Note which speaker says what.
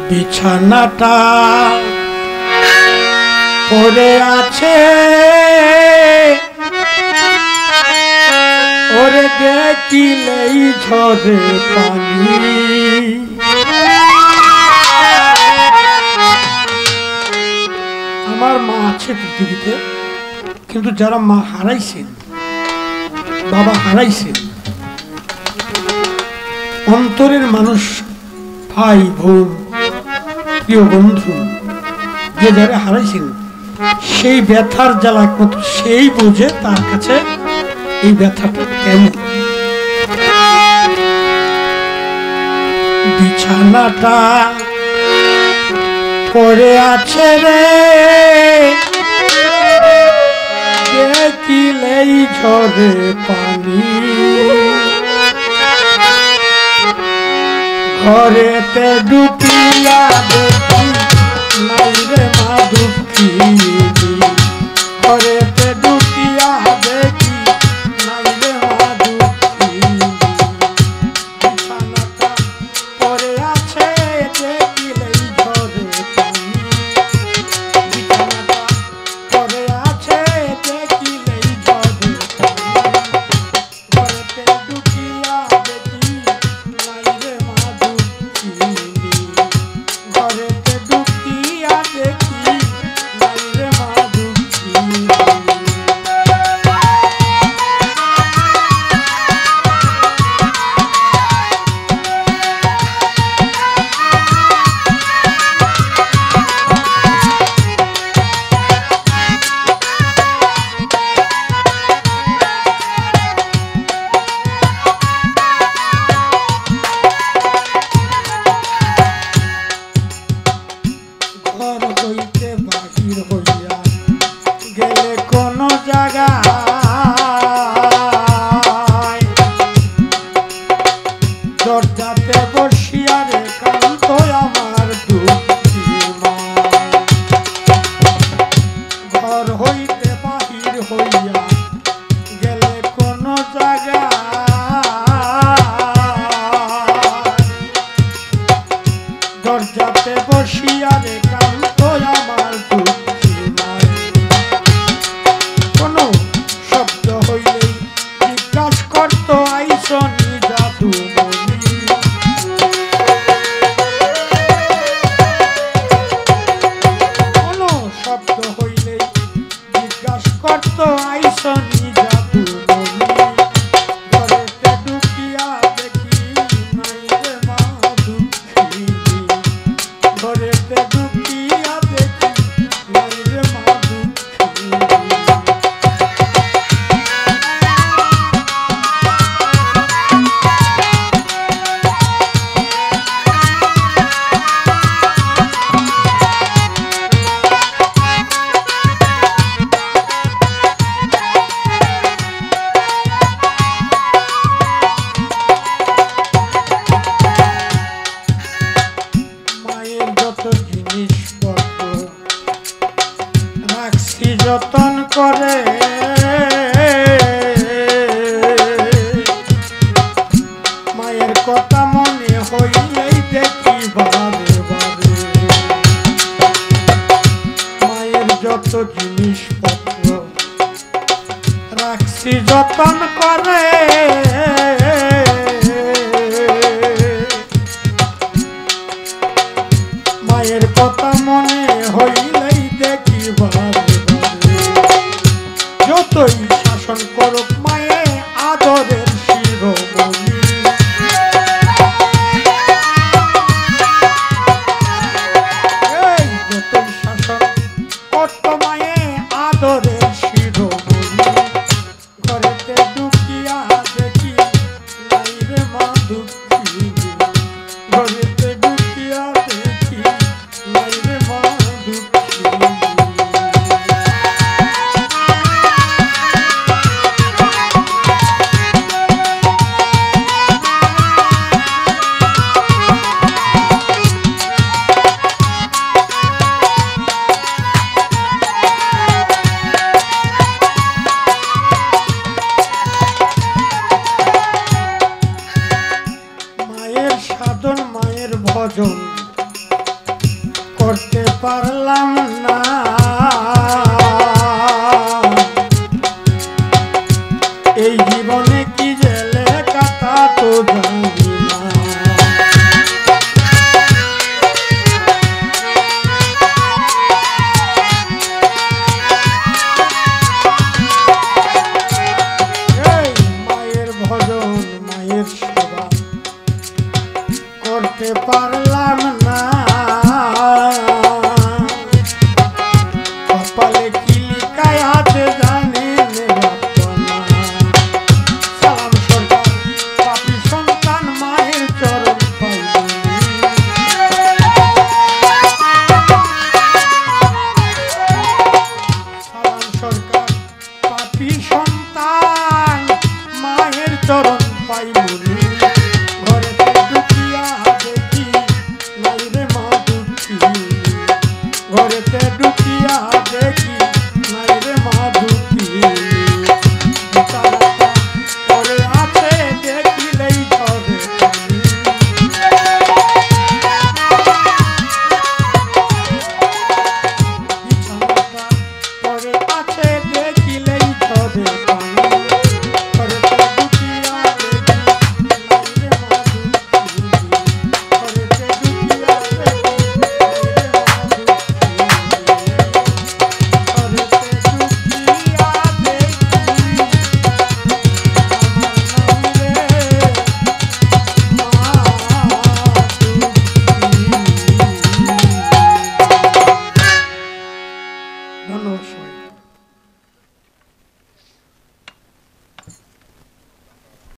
Speaker 1: বিছানাটা পড়ে আছে ওরে দেখিলেই ঝরে পানি। আমার মা আছে পৃথিবীতে, কিন্তু যারা মা হারাইছেন, বাবা হারাইছেন, অন্তরের মানুষ, ভাই বোন, প্রিয় বন্ধু, যে যারা হারাইছেন, সেই ব্যথার জ্বালা একমাত্র সেই বোঝে তার কাছে এই ব্যথাটা কেমন। বিছানাটা পড়ে আছে রে দেখিলেই ঝরে পানি। ঘরেতে ডুকিয়া দেখি নাই রে মা দুঃখী, ঘরেতে ডুকিয়া দেখি নাই রে মা দুঃখী। বিছানাটা পড়ে আছে দেখিলেই ঝরে পানি। বিছানাটা পড়ে আছে দেখিলেই ঝরে পানি। ঘরেতে ডুকিয়া দেখি নাই রে মা দুঃখী, ঘরেতে ডুকিয়া দেখি নাই রে মা দুঃখী। ঘর হইতে বাহির হইয়া গেলে কোন জায়গায় দরজাতে বসিয়া রে কান্ত আমার দুঃখী মা। ঘর হইতে বাহির হইয়া গেলে কোন জায়গায় দরজাতে বসিয়া রে কান্ত আমার দুঃখী মা। কোনো শব্দ হইলেই জিজ্ঞাসা করতো আইসনি জাদুমণি। কোনো শব্দ হইলেই জিজ্ঞাসা করতো আইসনি জাদুমণি। ঘরেতে ঢুকিয়া দেখি নাই রে মা দুঃখী, ঘরেতে ঢুকিয়া দেখি নাই রে মা দুঃখী। জীবনে কি যে লেখা তা তো জানি না। এই মায়ের ভজন মায়ের সেবা করতে পারলাম না, কপালে কি লিখায় আছে জানি না। সালাম সরকার পাপী সন্তান মায়ের চরণ পাইব। সালাম সরকার পাপী সন্তান মায়ের চরণ পাইব।